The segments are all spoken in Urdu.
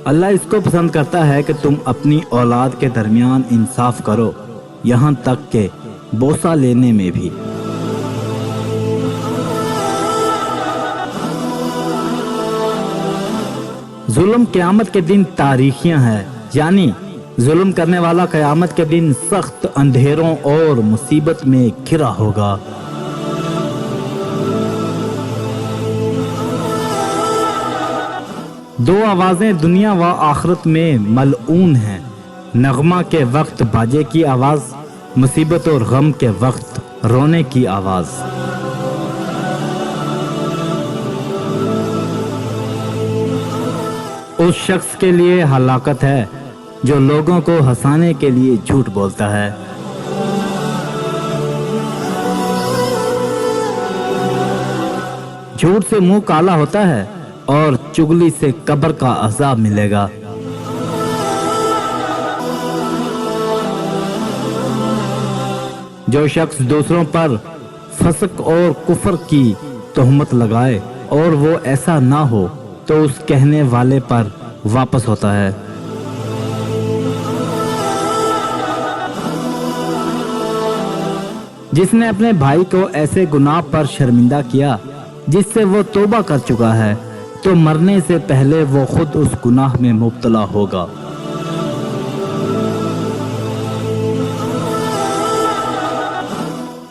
اللہ اس کو پسند کرتا ہے کہ تم اپنی اولاد کے درمیان انصاف کرو، یہاں تک کہ بوسہ لینے میں بھی۔ ظلم قیامت کے دن تاریخیاں ہے، یعنی ظلم کرنے والا قیامت کے دن سخت اندھیروں اور مصیبت میں گھرا ہوگا۔ دو آوازیں دنیا و آخرت میں ملعون ہیں، نغمہ کے وقت باجے کی آواز، مصیبت اور غم کے وقت رونے کی آواز۔ اس شخص کے لیے ہلاکت ہے جو لوگوں کو ہنسانے کے لیے جھوٹ بولتا ہے۔ جھوٹ سے منہ کالا ہوتا ہے اور چگلی سے قبر کا عذاب ملے گا۔ جو شخص دوسروں پر فسق اور کفر کی تہمت لگائے اور وہ ایسا نہ ہو تو اس کہنے والے پر واپس ہوتا ہے۔ جس نے اپنے بھائی کو ایسے گناہ پر شرمندہ کیا جس سے وہ توبہ کر چکا ہے تو مرنے سے پہلے وہ خود اس گناہ میں مبتلا ہوگا۔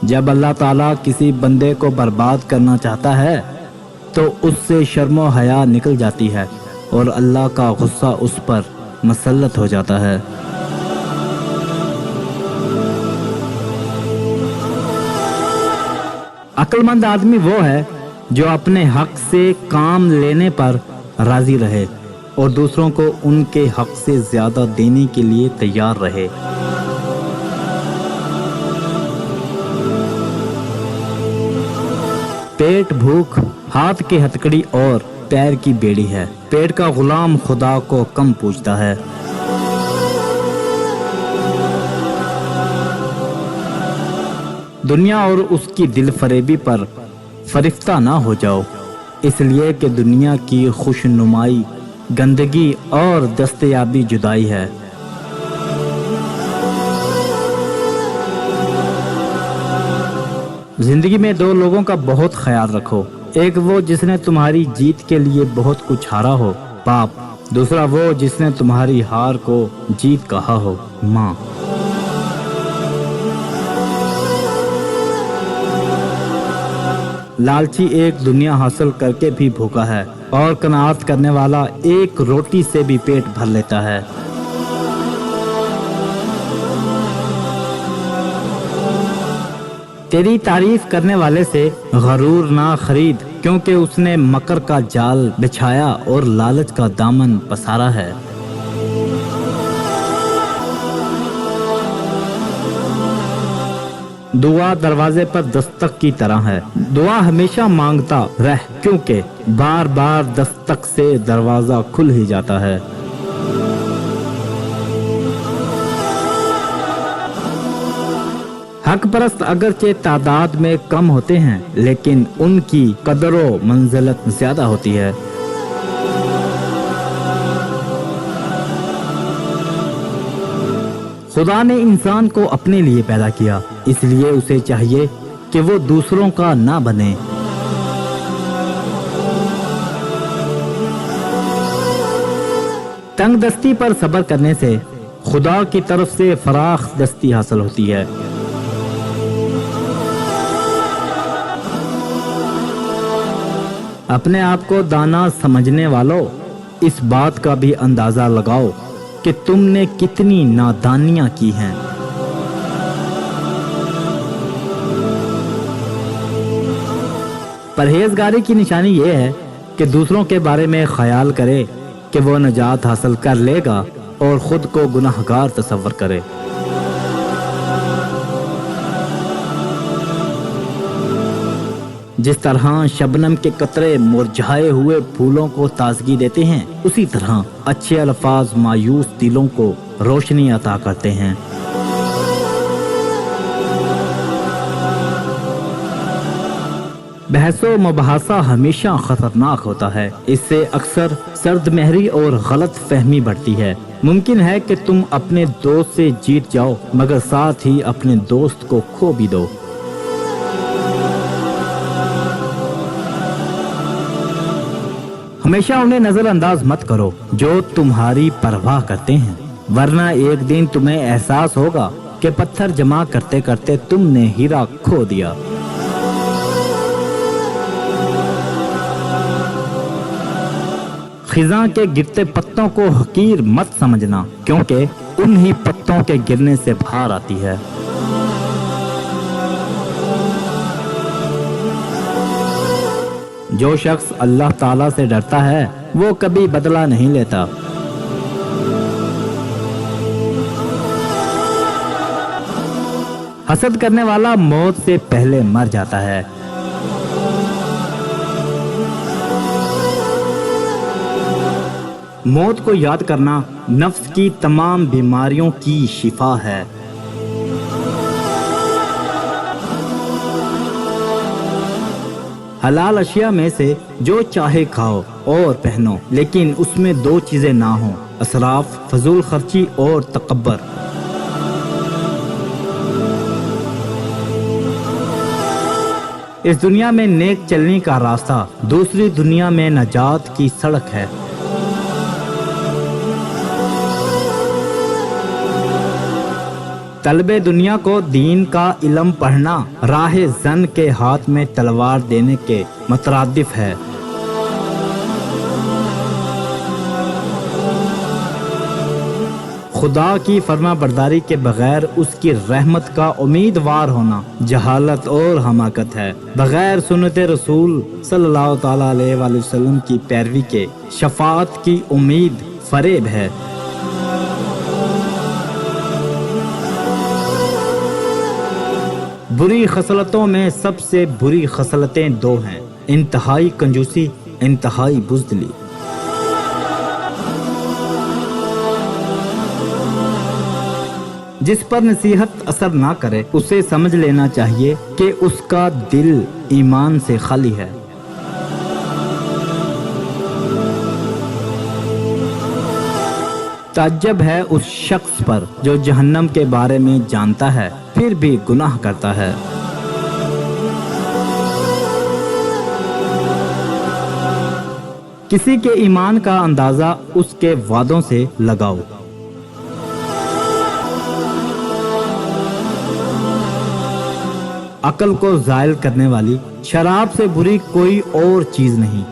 جب اللہ تعالیٰ کسی بندے کو برباد کرنا چاہتا ہے تو اس سے شرم و حیا نکل جاتی ہے اور اللہ کا غصہ اس پر مسلط ہو جاتا ہے۔ عقل مند آدمی وہ ہے جو اپنے حق سے کام لینے پر راضی رہے اور دوسروں کو ان کے حق سے زیادہ دینے کے لیے تیار رہے۔ پیٹ بھوک ہاتھ کی ہتکڑی اور پیر کی بیڑی ہے، پیٹ کا غلام خدا کو کم پوجتا ہے۔ دنیا اور اس کی دل فریبی پر فرفتہ نہ ہو جاؤ، اس لیے کہ دنیا کی خوش نمائی گندگی اور دستیابی جدائی ہے۔ زندگی میں دو لوگوں کا بہت خیال رکھو، ایک وہ جس نے تمہاری جیت کے لیے بہت کچھ ہارا ہو، باپ، دوسرا وہ جس نے تمہاری ہار کو جیت کہا ہو، ماں۔ لالچی ایک دنیا حاصل کر کے بھی بھوکا ہے اور قناعت کرنے والا ایک روٹی سے بھی پیٹ بھر لیتا ہے۔ تیری تعریف کرنے والے سے غرور نہ خرید، کیونکہ اس نے مکر کا جال بچھایا اور لالچ کا دامن پسارا ہے۔ دعا دروازے پر دستک کی طرح ہے، دعا ہمیشہ مانگتا رہ، کیونکہ بار بار دستک سے دروازہ کھل ہی جاتا ہے۔ حق پرست اگرچہ تعداد میں کم ہوتے ہیں لیکن ان کی قدر و منزلت زیادہ ہوتی ہے۔ خدا نے انسان کو اپنے لیے پیدا کیا، اس لیے اسے چاہیے کہ وہ دوسروں کا نہ بنے۔ تنگ دستی پر صبر کرنے سے خدا کی طرف سے فراخ دستی حاصل ہوتی ہے۔ اپنے آپ کو دانا سمجھنے والوں، اس بات کا بھی اندازہ لگاؤ کہ تم نے کتنی نادانیاں کی ہیں۔ پرہیزگاری کی نشانی یہ ہے کہ دوسروں کے بارے میں خیال کرے کہ وہ نجات حاصل کر لے گا اور خود کو گناہگار تصور کرے۔ جس طرح شبنم کے قطرے مرجھائے ہوئے پھولوں کو تازگی دیتے ہیں، اسی طرح اچھے الفاظ مایوس دلوں کو روشنی عطا کرتے ہیں۔ بحث و مباحثہ ہمیشہ خطرناک ہوتا ہے، اس سے اکثر سرد مہری اور غلط فہمی بڑھتی ہے۔ ممکن ہے کہ تم اپنے دوست سے جیت جاؤ مگر ساتھ ہی اپنے دوست کو کھو بھی دو۔ ہمیشہ انہیں نظر انداز مت کرو جو تمہاری پرواہ کرتے ہیں، ورنہ ایک دن تمہیں احساس ہوگا کہ پتھر جمع کرتے کرتے تم نے ہیرا کھو دیا۔ خزاں کے گرتے پتوں کو حقیر مت سمجھنا، کیونکہ انہی پتوں کے گرنے سے بہار آتی ہے۔ جو شخص اللہ تعالیٰ سے ڈرتا ہے وہ کبھی بدلہ نہیں لیتا۔ حسد کرنے والا موت سے پہلے مر جاتا ہے۔ موت کو یاد کرنا نفس کی تمام بیماریوں کی شفا ہے۔ حلال اشیاء میں سے جو چاہے کھاؤ اور پہنو، لیکن اس میں دو چیزیں نہ ہوں: اسراف، فضول خرچی اور تکبر۔ اس دنیا میں نیک چلنے کا راستہ دوسری دنیا میں نجات کی سڑک ہے۔ طلب دنیا کو دین کا علم پڑھنا راہ زن کے ہاتھ میں تلوار دینے کے مترادف ہے۔ خدا کی فرما برداری کے بغیر اس کی رحمت کا امیدوار ہونا جہالت اور حماقت ہے۔ بغیر سنت رسول صلی اللہ تعالیٰ علیہ وآلہ وسلم کی پیروی کے شفاعت کی امید فریب ہے۔ بری خصلتوں میں سب سے بری خصلتیں دو ہیں: انتہائی کنجوسی، انتہائی بزدلی۔ جس پر نصیحت اثر نہ کرے اسے سمجھ لینا چاہیے کہ اس کا دل ایمان سے خالی ہے۔ تعجب ہے اس شخص پر جو جہنم کے بارے میں جانتا ہے پھر بھی گناہ کرتا ہے۔ کسی کے ایمان کا اندازہ اس کے وعدوں سے لگاؤ۔ عقل کو زائل کرنے والی شراب سے بری کوئی اور چیز نہیں۔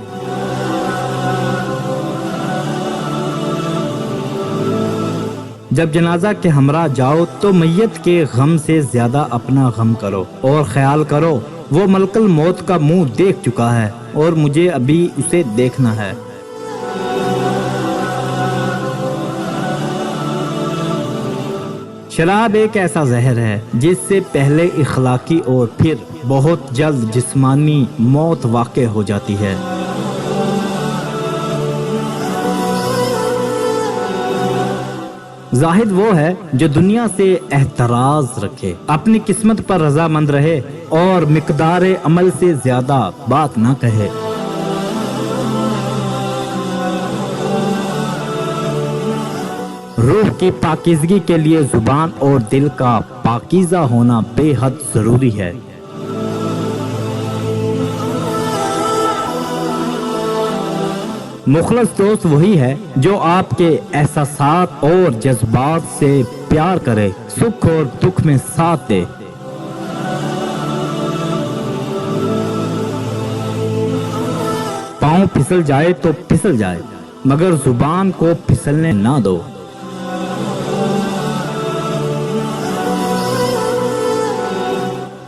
جب جنازہ کے ہمراہ جاؤ تو میت کے غم سے زیادہ اپنا غم کرو اور خیال کرو وہ ملک الموت کا منہ دیکھ چکا ہے اور مجھے ابھی اسے دیکھنا ہے۔ شراب ایک ایسا زہر ہے جس سے پہلے اخلاقی اور پھر بہت جلد جسمانی موت واقع ہو جاتی ہے۔ زاہد وہ ہے جو دنیا سے احتراز رکھے، اپنی قسمت پر رضامند رہے اور مقدار عمل سے زیادہ بات نہ کہے۔ روح کی پاکیزگی کے لیے زبان اور دل کا پاکیزہ ہونا بے حد ضروری ہے۔ مخلص دوست وہی ہے جو آپ کے احساسات اور جذبات سے پیار کرے، سکھ اور دکھ میں ساتھ دے۔ پاؤں پھسل جائے تو پھسل جائے مگر زبان کو پھسلنے نہ دو۔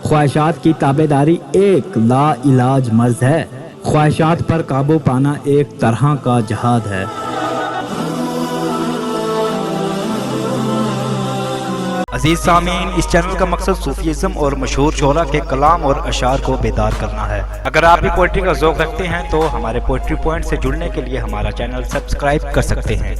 خواہشات کی تابعداری ایک لا علاج مرض ہے۔ خواہشات پر قابو پانا ایک طرح کا جہاد ہے۔ عزیز سامعین، اس چینل کا مقصد صوفیزم اور مشہور شعراء کے کلام اور اشعار کو بیدار کرنا ہے۔ اگر آپ بھی پوئٹری کا ذوق رکھتے ہیں تو ہمارے پوئٹری پوائنٹ سے جڑنے کے لیے ہمارا چینل سبسکرائب کر سکتے ہیں۔